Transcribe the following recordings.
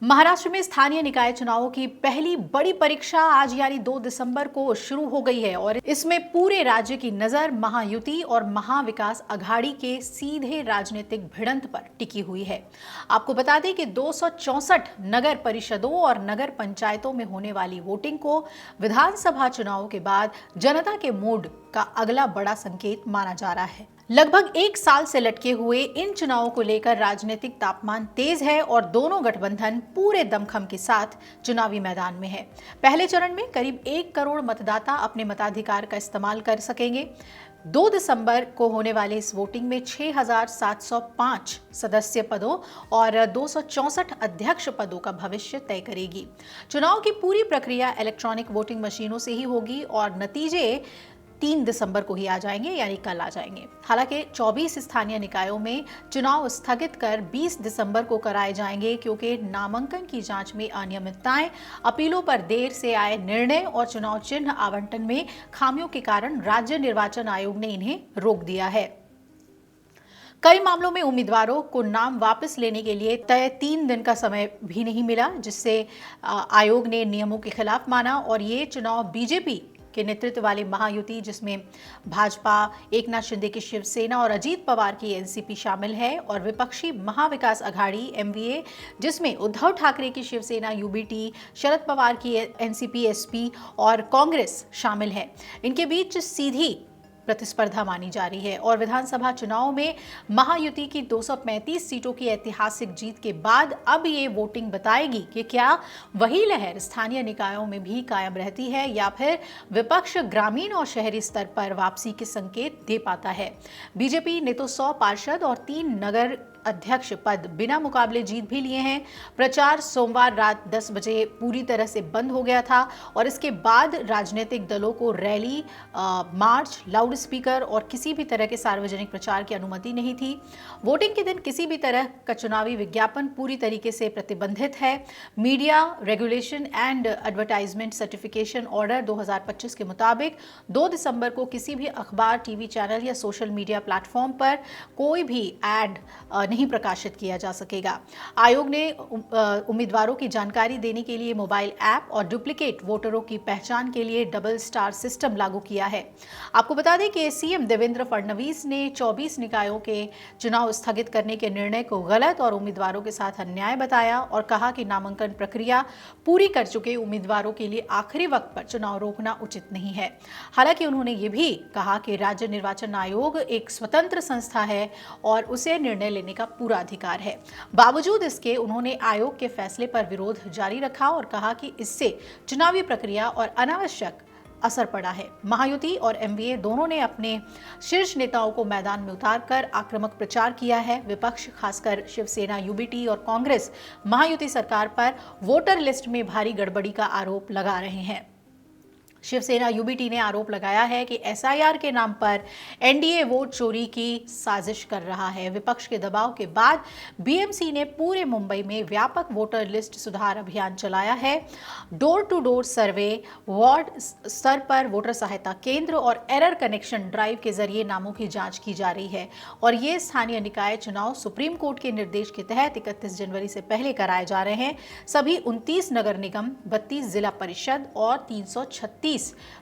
महाराष्ट्र में स्थानीय निकाय चुनावों की पहली बड़ी परीक्षा आज यानी 2 दिसंबर को शुरू हो गई है और इसमें पूरे राज्य की नजर महायुति और महाविकास अघाड़ी के सीधे राजनीतिक भिड़ंत पर टिकी हुई है। आपको बता दें कि 264 नगर परिषदों और नगर पंचायतों में होने वाली वोटिंग को विधानसभा चुनावों के बाद जनता के मूड का अगला बड़ा संकेत माना जा रहा है। लगभग एक साल से लटके हुए इन चुनावों को लेकर राजनीतिक तापमान तेज है और दोनों गठबंधन पूरे दमखम के साथ चुनावी मैदान में है। पहले चरण में करीब 1 करोड़ मतदाता अपने मताधिकार का इस्तेमाल कर सकेंगे। 2 दिसंबर को होने वाले इस वोटिंग में 6,705 सदस्य पदों और 264 अध्यक्ष पदों का भविष्य तय करेगी। चुनाव की पूरी प्रक्रिया इलेक्ट्रॉनिक वोटिंग मशीनों से ही होगी और नतीजे 3 दिसंबर को ही आ जाएंगे यानी कल आ जाएंगे। हालांकि 24 स्थानीय निकायों में चुनाव स्थगित कर 20 दिसंबर को कराए जाएंगे क्योंकि नामांकन की जांच में अनियमितताएं, अपीलों पर देर से आए निर्णय और चुनाव चिन्ह आवंटन में खामियों के कारण राज्य निर्वाचन आयोग ने इन्हें रोक दिया है। कई मामलों में उम्मीदवारों को नाम वापस लेने के लिए तय 3 दिन का समय भी नहीं मिला, जिससे आयोग ने नियमों के खिलाफ माना और ये चुनाव बीजेपी के नेतृत्व वाली महायुति, जिसमें भाजपा, एकनाथ शिंदे की शिवसेना और अजीत पवार की एनसीपी शामिल है, और विपक्षी महाविकास अघाड़ी एमवीए, जिसमें उद्धव ठाकरे की शिवसेना यूबीटी, शरद पवार की एनसीपी एसपी और कांग्रेस शामिल है। इनके बीच सीधी प्रतिस्पर्धा मानी जा रही है और विधानसभा चुनाव में महायुति की 235 सीटों की ऐतिहासिक जीत के बाद अब ये वोटिंग बताएगी कि क्या वही लहर स्थानीय निकायों में भी कायम रहती है या फिर विपक्ष ग्रामीण और शहरी स्तर पर वापसी के संकेत दे पाता है। बीजेपी ने तो 100 पार्षद और 3 नगर अध्यक्ष पद बिना मुकाबले जीत भी लिए हैं। प्रचार सोमवार रात 10 बजे पूरी तरह से बंद हो गया था और इसके बाद राजनीतिक दलों को रैली, मार्च, लाउड स्पीकर और किसी भी तरह के सार्वजनिक प्रचार की अनुमति नहीं थी। वोटिंग के दिन किसी भी तरह का चुनावी विज्ञापन पूरी तरीके से प्रतिबंधित है। Media regulation and advertisement certification order 2025 के मुताबिक 2 दिसंबर को किसी भी अखबार, टीवी चैनल या सोशल मीडिया प्लेटफॉर्म पर कोई भी एड नहीं प्रकाशित किया जा सकेगा। आयोग ने उम्मीदवारों की जानकारी देने के लिए मोबाइल ऐप और डुप्लीकेट वोटरों की पहचान के लिए डबल स्टार सिस्टम लागू किया है। आपको बता दें कि सीएम देवेंद्र फडणवीस ने 24 निकायों के चुनाव स्थगित करने के निर्णय को गलत और उम्मीदवारों के साथ अन्याय बताया और कहा कि नामांकन प्रक्रिया पूरी कर चुके उम्मीदवारों के लिए आखिरी वक्त पर चुनाव रोकना उचित नहीं है। हालांकि उन्होंने ये भी कहा कि राज्य निर्वाचन आयोग एक स्वतंत्र संस्था है और उसे निर्णय लेने का पूरा अधिकार है। बावजूद इसके उन्होंने आयोग के फैसले पर विरोध जारी रखा और कहा कि इससे चुनावी प्रक्रिया और अनावश्यक असर पड़ा है। महायुति और एमवीए दोनों ने अपने शीर्ष नेताओं को मैदान में उतारकर आक्रामक प्रचार किया है। विपक्ष, खासकर शिवसेना, यूबीटी और कांग्रेस महायुति सरकार पर वोटर लिस्ट में भारी गड़बड़ी का आरोप लगा रहे हैं। शिवसेना यूबीटी ने आरोप लगाया है कि एसआईआर के नाम पर एनडीए वोट चोरी की साजिश कर रहा है। विपक्ष के दबाव के बाद बीएमसी ने पूरे मुंबई में व्यापक वोटर लिस्ट सुधार अभियान चलाया है। Door to door survey, ward स्तर पर वोटर सहायता केंद्र और एरर कनेक्शन ड्राइव के जरिए नामों की जांच की जा रही है और ये स्थानीय निकाय चुनाव सुप्रीम कोर्ट के निर्देश के तहत 31 जनवरी से पहले कराए जा रहे हैं। सभी 29 नगर निगम, 32 जिला परिषद और 336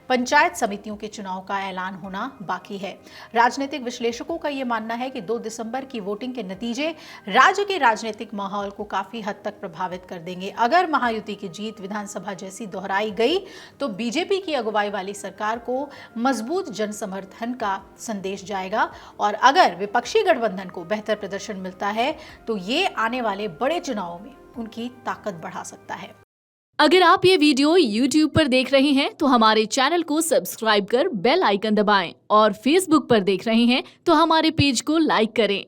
पंचायत समितियों के चुनाव का ऐलान होना बाकी है। राजनीतिक विश्लेषकों का यह मानना है कि 2 दिसंबर की वोटिंग के नतीजे राज्य के राजनीतिक माहौल को काफी हद तक प्रभावित कर देंगे। अगर महायुति की जीत विधानसभा जैसी दोहराई गई तो बीजेपी की अगुवाई वाली सरकार को मजबूत जन समर्थन का संदेश जाएगा और अगर विपक्षी गठबंधन को बेहतर प्रदर्शन मिलता है तो ये आने वाले बड़े चुनावों में उनकी ताकत बढ़ा सकता है। अगर आप ये वीडियो YouTube पर देख रहे हैं तो हमारे चैनल को सब्सक्राइब कर बेल आइकन दबाएं और Facebook पर देख रहे हैं तो हमारे पेज को लाइक करें।